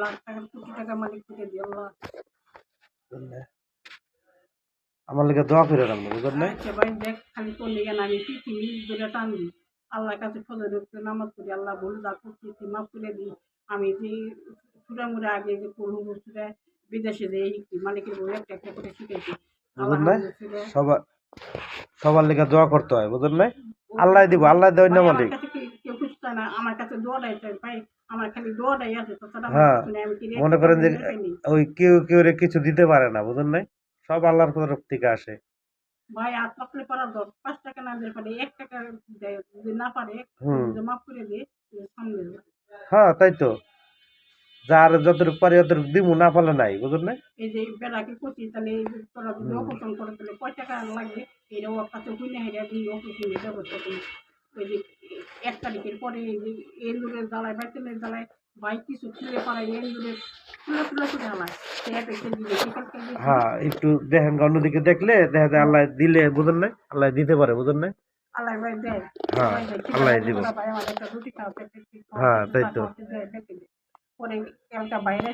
লাখ টাকা কোটি টাকা মালিক করে দিই আল্লাহ। আমার লেগে দোয়া করে রাখবো বুঝলেন না? আচ্ছা ভাই দেখ খালি তোর লেগে না আমি পৃথিবী ধরে টান দিই আল্লাহর কাছে ফজর উঠতে নামাজ পড়ি আল্লাহ ভুল যা করছি মাফ করে দিই। আমি যে চূড়ামুড়ে আগে যে পড়ু বছরে বিদেশে যে মালিকের বই একটা একটা করে শিখেছি আল্লাহ বুঝলেন না? সবার লেগে দোয়া করতে হয় বুঝলেন না? আল্লাহ দিব, আল্লাহ দেওয়ার না মালিক। কেউ খুঁজতে না আমার কাছে দোয়াটাই চাই ভাই, আমার খালি দোয়াটাই আছে তাছাড়া আমার হ্যাঁ, কিছু নেই। আমি কি মনে করেন যে ওই কেউ কিছু দিতে পারে না বুঝলেন না? সব আল্লাহর তরফ থেকে আসে। ভাই আর থাকলে পারা দর ৫ টাকা না দিলে পারে ১ টাকা দেয় যদি না পারে যদি মাফ করে দিয়ে সামনে যায়। হ্যাঁ তাই তো, যার যতটুকু পারি অতটুকু দিব, না পারলে নাই বুঝলেন না? এই যে বেড়াকে করছি তাহলে তোরা যদি অপারেশন করে তাহলে কয় টাকা লাগবে এটা ওর কাছে হুইনে হেঁটে দিয়ে অপারেশনের ব্যবস্থা করি। ওই যে ১ তারিখের পরে এই যে এন্দুরের জ্বালায় বাইতেলের জ্বালায় ভাই কিছু তুলে পাড়ায় এন্দুরের তুলে তুলে জ্বালায় সে একটা দিবে হ্যাঁ একটু দেখেন অন্যদিকে দেখলে দেখা যায় আল্লাহ দিলে বুঝলেন না, আল্লাহ দিতে পারে বুঝলেন না? আল্লাহ ভাই দেয়। হ্যাঁ আল্লাহ দিব। ভাই আমার একটা রুটি খাওয়াতে হ্যাঁ তাই তো। পরে কালকা বাইরে